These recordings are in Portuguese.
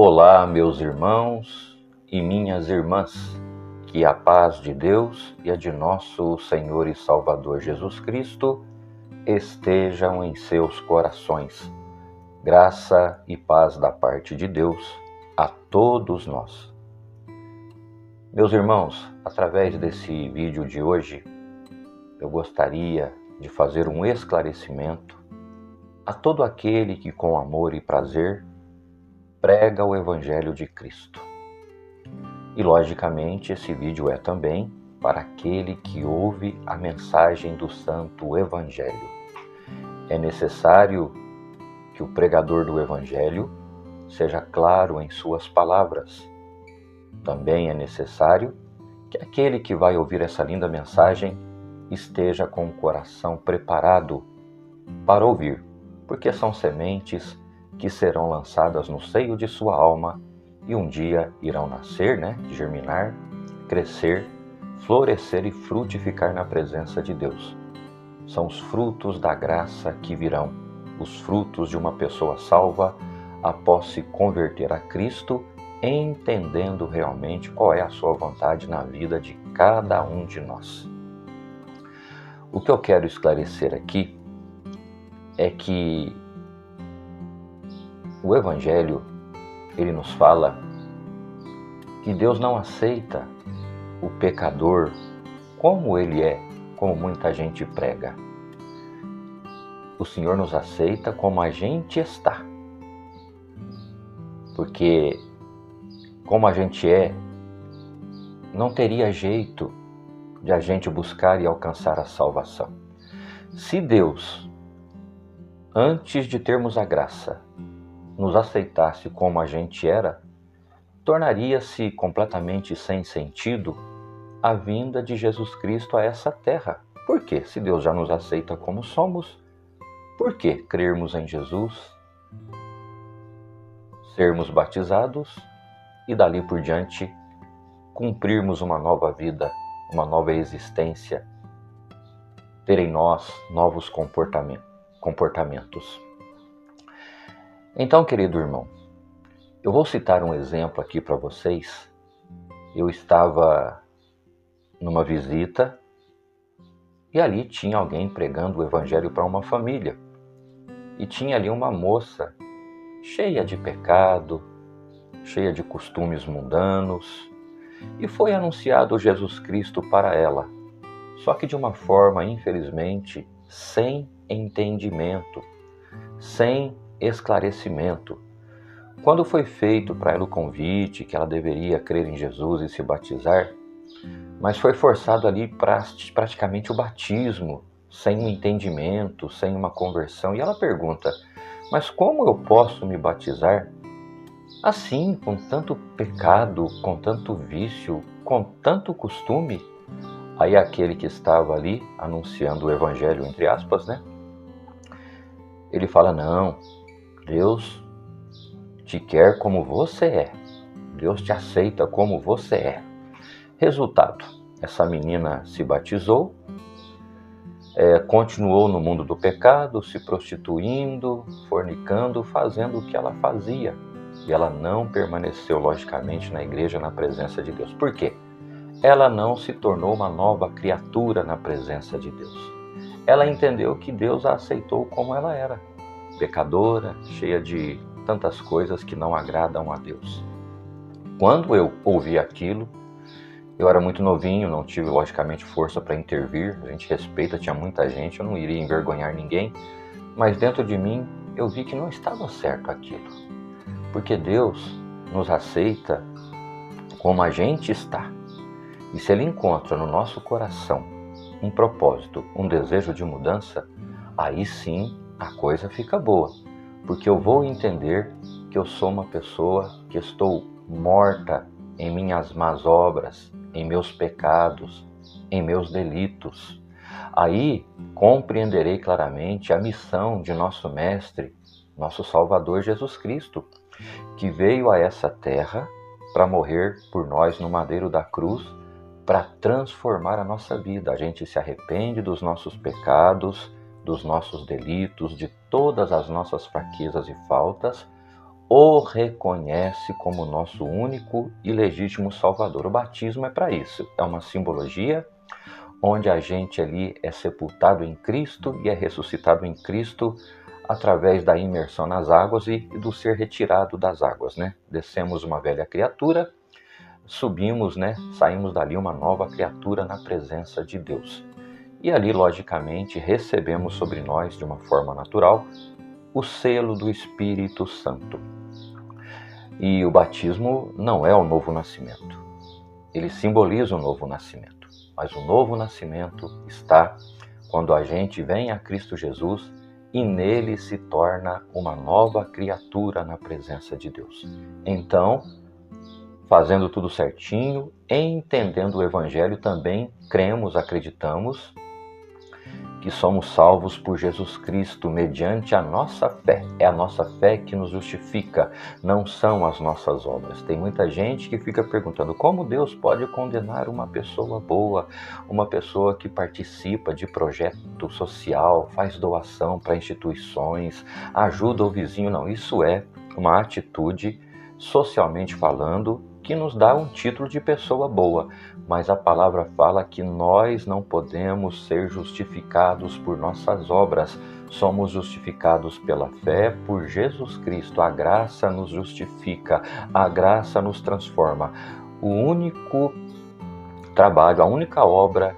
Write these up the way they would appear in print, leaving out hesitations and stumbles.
Olá, meus irmãos e minhas irmãs, que a paz de Deus e a de nosso Senhor e Salvador Jesus Cristo estejam em seus corações. Graça e paz da parte de Deus a todos nós. Meus irmãos, através desse vídeo de hoje, eu gostaria de fazer um esclarecimento a todo aquele que com amor e prazer prega o Evangelho de Cristo. E, logicamente, esse vídeo é também para aquele que ouve a mensagem do Santo Evangelho. É necessário que o pregador do Evangelho seja claro em suas palavras. Também é necessário que aquele que vai ouvir essa linda mensagem esteja com o coração preparado para ouvir, porque são sementes que serão lançadas no seio de sua alma e um dia irão nascer, germinar, crescer, florescer e frutificar na presença de Deus. São os frutos da graça que virão, os frutos de uma pessoa salva após se converter a Cristo, entendendo realmente qual é a sua vontade na vida de cada um de nós. O que eu quero esclarecer aqui é que o Evangelho, ele nos fala que Deus não aceita o pecador como ele é, como muita gente prega. O Senhor nos aceita como a gente está. Porque como a gente é, não teria jeito de a gente buscar e alcançar a salvação. Se Deus, antes de termos a graça, nos aceitasse como a gente era, tornaria-se completamente sem sentido a vinda de Jesus Cristo a essa terra. Por quê? Se Deus já nos aceita como somos, por que crermos em Jesus, sermos batizados e dali por diante cumprirmos uma nova vida, uma nova existência, ter em nós novos comportamentos? Então, querido irmão, eu vou citar um exemplo aqui para vocês. Eu estava numa visita e ali tinha alguém pregando o Evangelho para uma família. E tinha ali uma moça cheia de pecado, cheia de costumes mundanos, e foi anunciado Jesus Cristo para ela, só que de uma forma, infelizmente, sem entendimento, sem esclarecimento. Quando foi feito para ela o convite que ela deveria crer em Jesus e se batizar, mas foi forçado ali praticamente o batismo, sem um entendimento, sem uma conversão. E ela pergunta: mas como eu posso me batizar assim, com tanto pecado, com tanto vício, com tanto costume? Aí aquele que estava ali anunciando o Evangelho, entre aspas, ele fala: não, Deus te quer como você é. Deus te aceita como você é. Resultado, essa menina se batizou, continuou no mundo do pecado, se prostituindo, fornicando, fazendo o que ela fazia. E ela não permaneceu, logicamente, na igreja, na presença de Deus. Por quê? Ela não se tornou uma nova criatura na presença de Deus. Ela entendeu que Deus a aceitou como ela era, pecadora, cheia de tantas coisas que não agradam a Deus. Quando eu ouvi aquilo, eu era muito novinho, não tive logicamente força para intervir. A gente respeita, tinha muita gente, eu não iria envergonhar ninguém, mas dentro de mim eu vi que não estava certo aquilo, porque Deus nos aceita como a gente está. E se Ele encontra no nosso coração um propósito, um desejo de mudança, aí sim a coisa fica boa, porque eu vou entender que eu sou uma pessoa que estou morta em minhas más obras, em meus pecados, em meus delitos. Aí compreenderei claramente a missão de nosso Mestre, nosso Salvador Jesus Cristo, que veio a essa terra para morrer por nós no madeiro da cruz, para transformar a nossa vida. A gente se arrepende dos nossos pecados, dos nossos delitos, de todas as nossas fraquezas e faltas, o reconhece como nosso único e legítimo Salvador. O batismo é para isso, é uma simbologia onde a gente ali é sepultado em Cristo e é ressuscitado em Cristo através da imersão nas águas e do ser retirado das águas, né? Descemos uma velha criatura, subimos, né? Saímos dali uma nova criatura na presença de Deus. E ali, logicamente, recebemos sobre nós, de uma forma natural, o selo do Espírito Santo. E o batismo não é o novo nascimento. Ele simboliza o novo nascimento. Mas o novo nascimento está quando a gente vem a Cristo Jesus e nele se torna uma nova criatura na presença de Deus. Então, fazendo tudo certinho, entendendo o Evangelho, também cremos, acreditamos que somos salvos por Jesus Cristo mediante a nossa fé. É a nossa fé que nos justifica, não são as nossas obras. Tem muita gente que fica perguntando como Deus pode condenar uma pessoa boa, uma pessoa que participa de projeto social, faz doação para instituições, ajuda o vizinho. Não, isso é uma atitude, socialmente falando, que nos dá um título de pessoa boa, mas a palavra fala que nós não podemos ser justificados por nossas obras, somos justificados pela fé por Jesus Cristo. A graça nos justifica, a graça nos transforma. O único trabalho, a única obra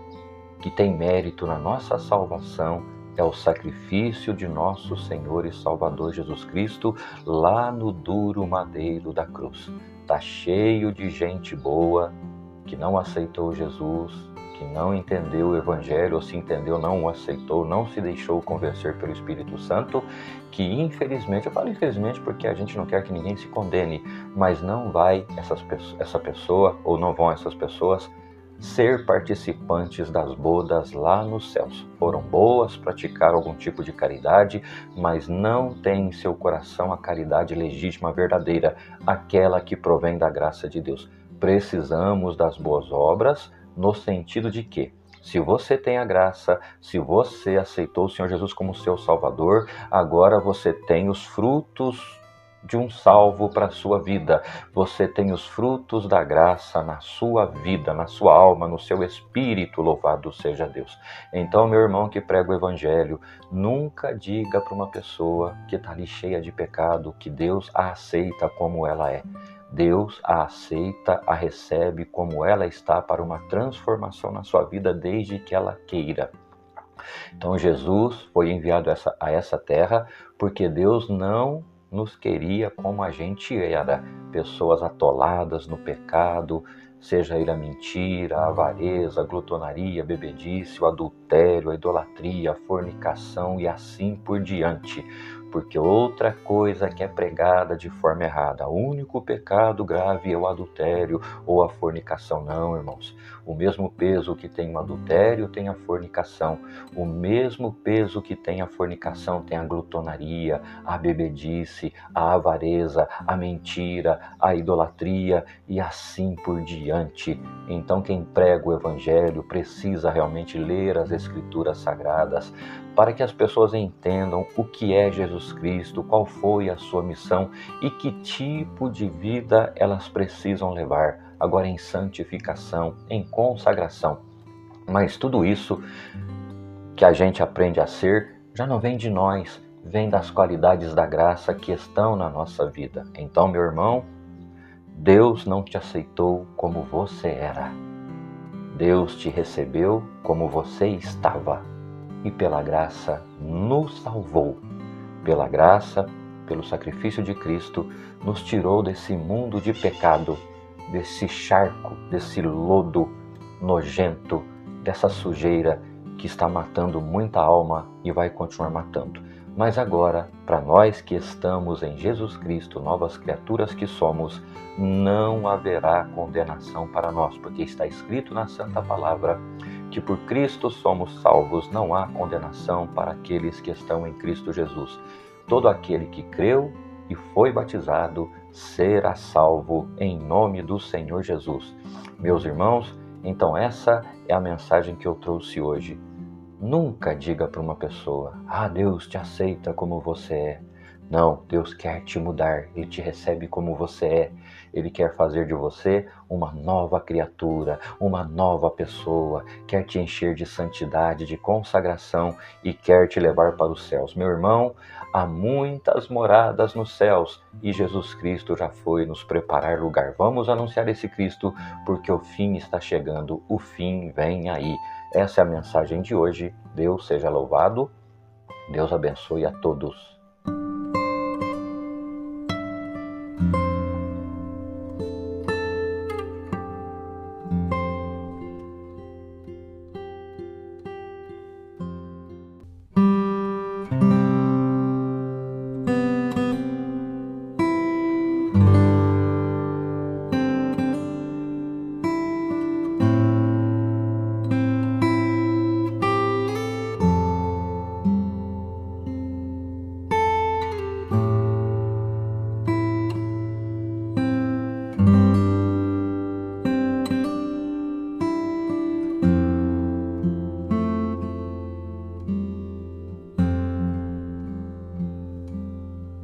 que tem mérito na nossa salvação é o sacrifício de nosso Senhor e Salvador Jesus Cristo lá no duro madeiro da cruz. Está cheio de gente boa que não aceitou Jesus, que não entendeu o Evangelho, ou se entendeu, não o aceitou, não se deixou convencer pelo Espírito Santo, que infelizmente, eu falo infelizmente porque a gente não quer que ninguém se condene, mas não vai essa pessoa, ou não vão essas pessoas, ser participantes das bodas lá nos céus. Foram boas, praticaram algum tipo de caridade, mas não têm em seu coração a caridade legítima, verdadeira, aquela que provém da graça de Deus. Precisamos das boas obras, no sentido de que, se você tem a graça, se você aceitou o Senhor Jesus como seu Salvador, agora você tem os frutos de um salvo para a sua vida. Você tem os frutos da graça na sua vida, na sua alma, no seu espírito, louvado seja Deus. Então, meu irmão que prega o Evangelho, nunca diga para uma pessoa que está ali cheia de pecado que Deus a aceita como ela é. Deus a aceita, a recebe como ela está para uma transformação na sua vida desde que ela queira. Então Jesus foi enviado a essa terra porque Deus não nos queria como a gente era, pessoas atoladas no pecado, seja ele a mentira, a avareza, a glutonaria, a bebedice, o adultério, a idolatria, a fornicação e assim por diante. Porque outra coisa que é pregada de forma errada, o único pecado grave é o adultério ou a fornicação. Não, irmãos. O mesmo peso que tem o adultério tem a fornicação. O mesmo peso que tem a fornicação tem a glutonaria, a bebedice, a avareza, a mentira, a idolatria e assim por diante. Então quem prega o Evangelho precisa realmente ler as Escrituras Sagradas para que as pessoas entendam o que é Jesus Cristo, qual foi a sua missão e que tipo de vida elas precisam levar, agora em santificação, em consagração. Mas tudo isso que a gente aprende a ser já não vem de nós, vem das qualidades da graça que estão na nossa vida. Então, meu irmão, Deus não te aceitou como você era. Deus te recebeu como você estava e pela graça nos salvou. Pela graça, pelo sacrifício de Cristo, nos tirou desse mundo de pecado, desse charco, desse lodo nojento, dessa sujeira que está matando muita alma e vai continuar matando. Mas agora, para nós que estamos em Jesus Cristo, novas criaturas que somos, não haverá condenação para nós, porque está escrito na Santa Palavra que por Cristo somos salvos, não há condenação para aqueles que estão em Cristo Jesus. Todo aquele que creu e foi batizado será salvo em nome do Senhor Jesus. Meus irmãos, então essa é a mensagem que eu trouxe hoje. Nunca diga para uma pessoa, Deus te aceita como você é. Não, Deus quer te mudar, Ele te recebe como você é. Ele quer fazer de você uma nova criatura, uma nova pessoa, quer te encher de santidade, de consagração e quer te levar para os céus. Meu irmão, há muitas moradas nos céus e Jesus Cristo já foi nos preparar lugar. Vamos anunciar esse Cristo porque o fim está chegando, o fim vem aí. Essa é a mensagem de hoje. Deus seja louvado, Deus abençoe a todos.